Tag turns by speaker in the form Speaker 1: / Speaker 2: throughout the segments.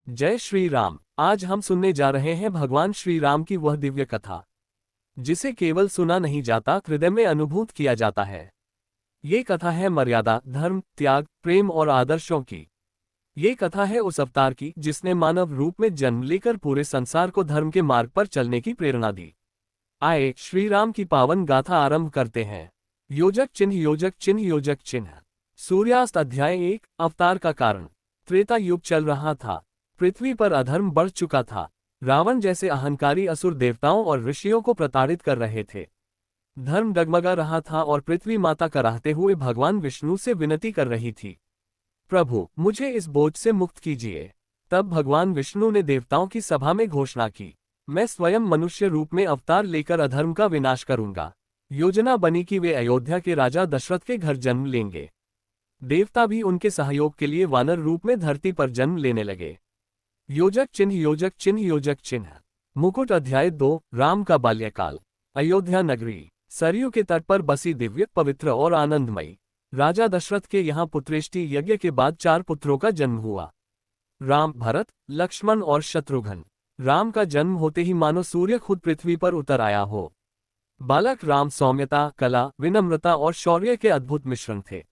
Speaker 1: जय श्री राम। आज हम सुनने जा रहे हैं भगवान श्री राम की वह दिव्य कथा जिसे केवल सुना नहीं जाता, हृदय में अनुभूत किया जाता है। ये कथा है मर्यादा, धर्म, त्याग, प्रेम और आदर्शों की। ये कथा है उस अवतार की जिसने मानव रूप में जन्म लेकर पूरे संसार को धर्म के मार्ग पर चलने की प्रेरणा दी। आए श्री राम की पावन गाथा आरंभ करते हैं। योजक चिन्ह, योजक चिन्ह, योजक चिन्ह। सूर्यास्त। अध्याय 1। अवतार का कारण। त्रेता युग चल रहा था। पृथ्वी पर अधर्म बढ़ चुका था। रावण जैसे अहंकारी असुर देवताओं और ऋषियों को प्रताड़ित कर रहे थे। धर्म डगमगा रहा था और पृथ्वी माता कराहते हुए भगवान विष्णु से विनती कर रही थी, प्रभु मुझे इस बोझ से मुक्त कीजिए। तब भगवान विष्णु ने देवताओं की सभा में घोषणा की, मैं स्वयं मनुष्य रूप में अवतार लेकर अधर्म का विनाश करूंगा। योजना बनी कि वे अयोध्या के राजा दशरथ के घर जन्म लेंगे। देवता भी उनके सहयोग के लिए वानर रूप में धरती पर जन्म लेने लगे। योजक चिन्ह, योजक चिन्ह, योजक चिन्ह। मुकुट। अध्याय 2। राम का बाल्यकाल। अयोध्या नगरी। सरयू के तट पर बसी दिव्य, पवित्र और आनंदमयी। राजा दशरथ के यहाँ पुत्रेष्टि यज्ञ के बाद 4 पुत्रों का जन्म हुआ, राम, भरत, लक्ष्मण और शत्रुघ्न। राम का जन्म होते ही मानो सूर्य खुद पृथ्वी पर उतर आया हो। बालक राम सौम्यता, कला, विनम्रता और शौर्य के अद्भुत मिश्रण थे।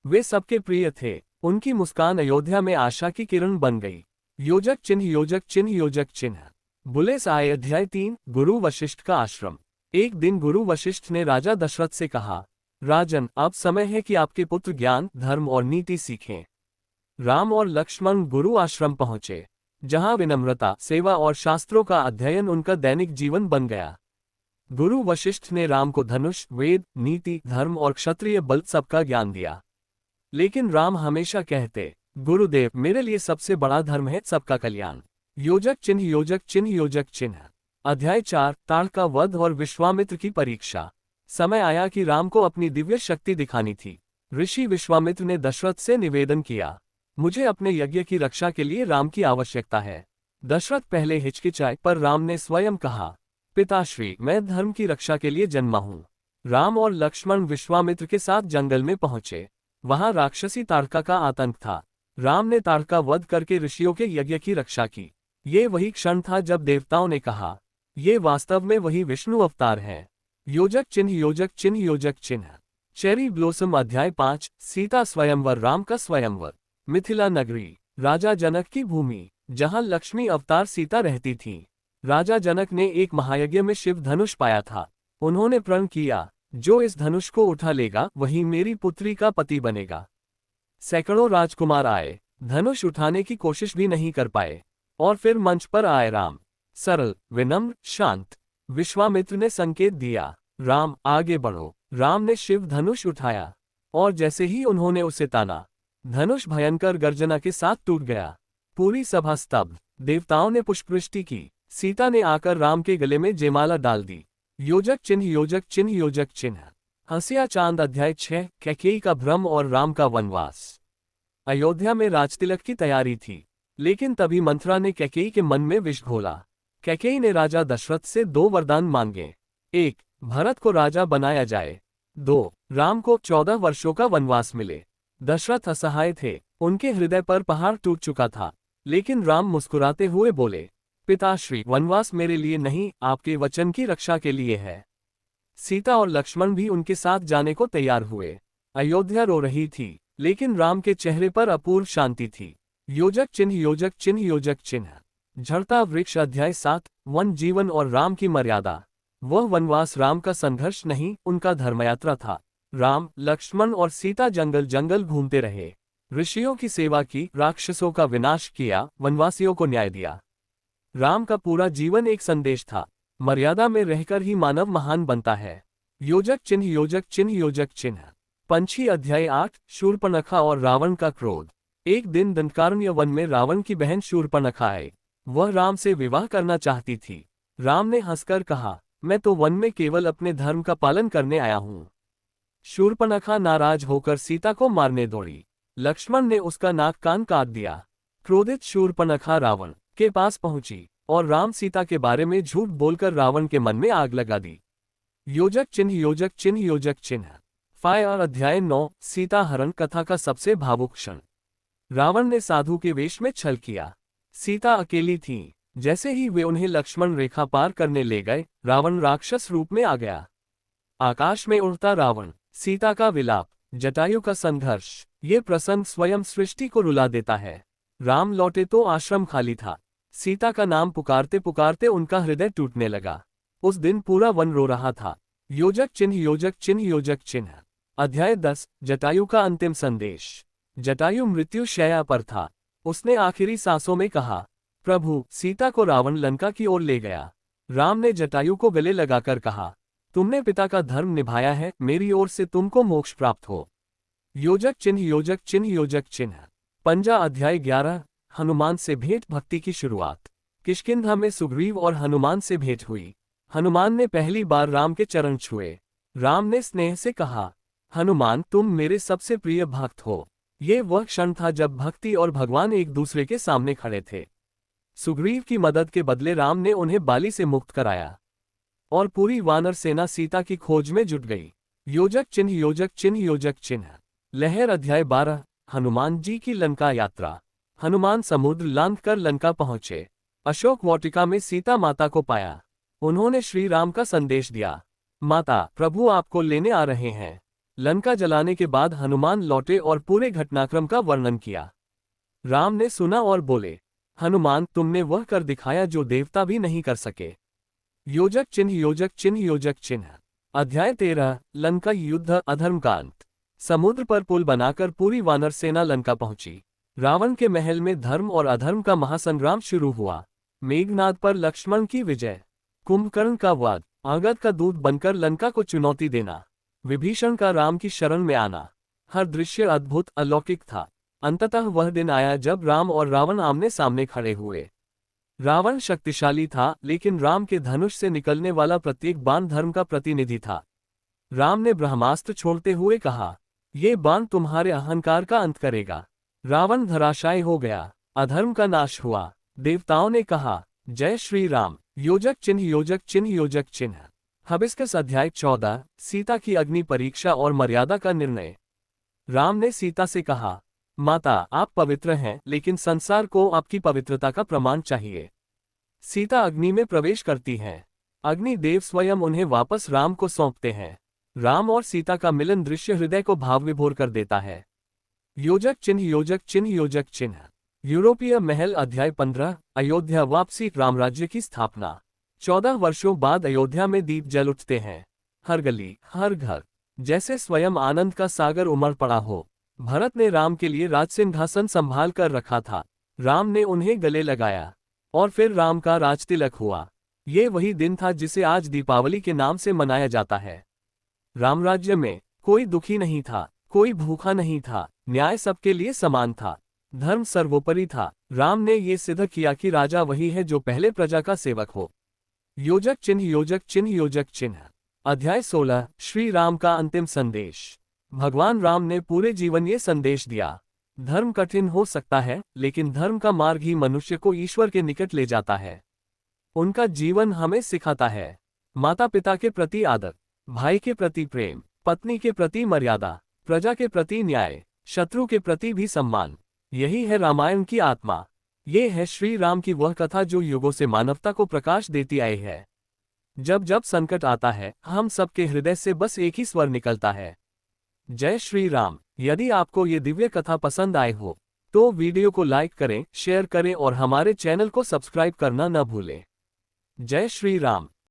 Speaker 1: वे सबके प्रिय थे। उनकी मुस्कान अयोध्या में आशा की किरण बन गई। योजक चिन्ह, योजक चिन्ह, योजक चिन्ह। बुलेस आए। अध्याय 3। गुरु वशिष्ठ का आश्रम। एक दिन गुरु वशिष्ठ ने राजा दशरथ से कहा, राजन, अब समय है कि आपके पुत्र ज्ञान, धर्म और नीति सीखें। राम और लक्ष्मण गुरु आश्रम पहुंचे, जहां विनम्रता, सेवा और शास्त्रों का अध्ययन उनका दैनिक जीवन बन गया। गुरु वशिष्ठ ने राम को धनुष, वेद, नीति, धर्म और क्षत्रिय बल सबका ज्ञान दिया। लेकिन राम हमेशा कहते, गुरुदेव, मेरे लिए सबसे बड़ा धर्म है सबका कल्याण। योजक चिन्ह, योजक चिन्ह, योजक चिन्ह। अध्याय 4। ताड़ का वध और विश्वामित्र की परीक्षा। समय आया कि राम को अपनी दिव्य शक्ति दिखानी थी। ऋषि विश्वामित्र ने दशरथ से निवेदन किया, मुझे अपने यज्ञ की रक्षा के लिए राम की आवश्यकता है। दशरथ पहले हिचकिचाए, पर राम ने स्वयं कहा, पिताश्री, मैं धर्म की रक्षा के लिए जन्मा हूँ। राम और लक्ष्मण विश्वामित्र के साथ जंगल में पहुंचे। वहां राक्षसी ताड़का का आतंक था। राम ने ताड़का वध करके ऋषियों के यज्ञ की रक्षा की। ये वही क्षण था जब देवताओं ने कहा, ये वास्तव में वही विष्णु अवतार है। योजक चिन्ह, योजक चिन्ह, योजक चिन्ह। Cherry blossom. अध्याय 5। सीता स्वयंवर। राम का स्वयंवर। मिथिला नगरी। राजा जनक की भूमि, जहां लक्ष्मी अवतार सीता रहती थी। राजा जनक ने एक महायज्ञ में शिव धनुष पाया था। उन्होंने प्रण किया, जो इस धनुष को उठा लेगा वही मेरी पुत्री का पति बनेगा। सैकड़ों राजकुमार आए, धनुष उठाने की कोशिश भी नहीं कर पाए। और फिर मंच पर आए राम, सरल, विनम्र, शांत। विश्वामित्र ने संकेत दिया, राम आगे बढ़ो। राम ने शिव धनुष उठाया, और जैसे ही उन्होंने उसे ताना, धनुष भयंकर गर्जना के साथ टूट गया। पूरी सभा स्तब्ध। देवताओं ने पुष्पवृष्टि की। सीता ने आकर राम के गले में जयमाला डाल दी। योजक चिन्ह, योजक चिन्ह, योजक चिन्ह। हंसिया चांद। अध्याय 6। कैकेयी का भ्रम और राम का वनवास। अयोध्या में राजतिलक की तैयारी थी, लेकिन तभी मंथरा ने कैकेयी के मन में विष घोला। कैकेयी ने राजा दशरथ से 2 वरदान मांगे। 1. भरत को राजा बनाया जाए। 2. राम को 14 वर्षों का वनवास मिले। दशरथ असहाय थे। उनके हृदय पर पहाड़ टूट चुका था। लेकिन राम मुस्कुराते हुए बोले, पिताश्री, वनवास मेरे लिए नहीं, आपके वचन की रक्षा के लिए है। सीता और लक्ष्मण भी उनके साथ जाने को तैयार हुए। अयोध्या रो रही थी, लेकिन राम के चेहरे पर अपूर्व शांति थी। योजक चिन्ह, योजक चिन्ह, योजक चिन्ह। झड़ता वृक्ष। अध्याय 7। वन जीवन और राम की मर्यादा। वह वनवास राम का संघर्ष नहीं, उनका धर्मयात्रा था। राम, लक्ष्मण और सीता जंगल जंगल घूमते रहे। ऋषियों की सेवा की, राक्षसों का विनाश किया, वनवासियों को न्याय दिया। राम का पूरा जीवन एक संदेश था, मर्यादा में रहकर ही मानव महान बनता है। योजक चिन्ह, योजक चिन्ह, योजक चिन्ह। पंछी। अध्याय 8। शूर्पणखा और रावण का क्रोध। एक दिन दंडकारण्य वन में रावण की बहन शूर्पणखा आई। वह राम से विवाह करना चाहती थी। राम ने हंसकर कहा, मैं तो वन में केवल अपने धर्म का पालन करने आया हूँ। शूर्पणखा नाराज होकर सीता को मारने दौड़ी। लक्ष्मण ने उसका नाक कान काट दिया। क्रोधित शूर्पणखा रावण के पास पहुंची और राम सीता के बारे में झूठ बोलकर रावण के मन में आग लगा दी। योजक चिन्ह, योजक चिन्ह, योजक चिन्ह। फायर। अध्याय 9। सीता हरण। कथा का सबसे भावुक क्षण। रावण ने साधु के वेश में छल किया। सीता अकेली थी। जैसे ही वे उन्हें लक्ष्मण रेखा पार करने ले गए, रावण राक्षस रूप में आ गया। आकाश में उड़ता रावण, सीता का विलाप, जटायु का संघर्ष, ये प्रसंग स्वयं सृष्टि को रुला देता है। राम लौटे तो आश्रम खाली था। सीता का नाम पुकारते पुकारते उनका हृदय टूटने लगा। उस दिन पूरा वन रो रहा था। योजक चिन्ह योजक चिन्ह योजक चिन्ह। अध्याय 10। जटायु का अंतिम संदेश। जटायु मृत्यु शैया पर था। उसने आखिरी सांसों में कहा, प्रभु, सीता को रावण लंका की ओर ले गया। राम ने जटायु को गले लगाकर कहा, तुमने पिता का धर्म निभाया है, मेरी ओर से तुमको मोक्ष प्राप्त हो। योजक चिन्ह योजक चिन्ह योजक चिन्ह। पंजा। अध्याय 11। हनुमान से भेंट। भक्ति की शुरुआत। किष्किंधा में सुग्रीव और हनुमान से भेंट हुई। हनुमान ने पहली बार राम के चरण छुए। राम ने स्नेह से कहा, हनुमान, तुम मेरे सबसे प्रिय भक्त हो। ये वह क्षण था जब भक्ति और भगवान एक दूसरे के सामने खड़े थे। सुग्रीव की मदद के बदले राम ने उन्हें बाली से मुक्त कराया और पूरी वानर सेना सीता की खोज में जुट गई। योजक चिन्ह योजक चिन्ह योजक चिन्ह। लहर। अध्याय 12। हनुमान जी की लंका यात्रा। हनुमान समुद्र लांघ कर लंका पहुंचे। अशोक वाटिका में सीता माता को पाया। उन्होंने श्री राम का संदेश दिया, माता, प्रभु आपको लेने आ रहे हैं। लंका जलाने के बाद हनुमान लौटे और पूरे घटनाक्रम का वर्णन किया। राम ने सुना और बोले, हनुमान, तुमने वह कर दिखाया जो देवता भी नहीं कर सके। योजक चिन्ह योजक चिन्ह योजक चिन्ह। अध्याय 13। लंका युद्ध। अधर्म का अंत। समुद्र पर पुल बनाकर पूरी वानर सेना लंका पहुंची। रावण के महल में धर्म और अधर्म का महासंग्राम शुरू हुआ। मेघनाद पर लक्ष्मण की विजय। कुंभकर्ण का वध। अंगद का दूत बनकर लंका को चुनौती देना। विभीषण का राम की शरण में आना। हर दृश्य अद्भुत अलौकिक था। अंततः वह दिन आया जब राम और रावण आमने सामने खड़े हुए। रावण शक्तिशाली था, लेकिन राम के धनुष से निकलने वाला प्रत्येक बाण धर्म का प्रतिनिधि था। राम ने ब्रह्मास्त्र छोड़ते हुए कहा, ये बाण तुम्हारे अहंकार का अंत करेगा। रावण धराशायी हो गया। अधर्म का नाश हुआ। देवताओं ने कहा, जय श्री राम। योजक चिन्ह योजक चिन्ह योजक चिन्ह। हबिस्कस। अध्याय 14। सीता की अग्नि परीक्षा और मर्यादा का निर्णय। राम ने सीता से कहा, माता, आप पवित्र हैं, लेकिन संसार को आपकी पवित्रता का प्रमाण चाहिए। सीता अग्नि में प्रवेश करती हैं। अग्निदेव स्वयं उन्हें वापस राम को सौंपते हैं। राम और सीता का मिलन दृश्य हृदय को भाव विभोर कर देता है। योजक चिन्ह योजक चिन्ह योजक चिन्ह। यूरोपीय महल। अध्याय 15। अयोध्या वापसी। रामराज्य की स्थापना। 14 वर्षों बाद अयोध्या में दीप जल उठते हैं। हर गली, हर घर जैसे स्वयं आनंद का सागर उमड़ पड़ा हो। भरत ने राम के लिए राजसिंहासन संभाल कर रखा था। राम ने उन्हें गले लगाया और फिर राम का राजतिलक हुआ। ये वही दिन था जिसे आज दीपावली के नाम से मनाया जाता है। रामराज्य में कोई दुखी नहीं था, कोई भूखा नहीं था, न्याय सबके लिए समान था, धर्म सर्वोपरि था। राम ने ये सिद्ध किया कि राजा वही है जो पहले प्रजा का सेवक हो। योजक चिन्ह योजक चिन्ह योजक चिन्ह। अध्याय 16। श्री राम का अंतिम संदेश। भगवान राम ने पूरे जीवन ये संदेश दिया, धर्म कठिन हो सकता है, लेकिन धर्म का मार्ग ही मनुष्य को ईश्वर के निकट ले जाता है। उनका जीवन हमें सिखाता है, माता पिता के प्रति आदर, भाई के प्रति प्रेम, पत्नी के प्रति मर्यादा, प्रजा के प्रति न्याय, शत्रु के प्रति भी सम्मान। यही है रामायण की आत्मा। ये है श्री राम की वह कथा जो युगों से मानवता को प्रकाश देती आई है। जब जब संकट आता है, हम सबके हृदय से बस एक ही स्वर निकलता है, जय श्री राम। यदि आपको ये दिव्य कथा पसंद आए हो तो वीडियो को लाइक करें, शेयर करें और हमारे चैनल को सब्सक्राइब करना न भूलें। जय श्री राम।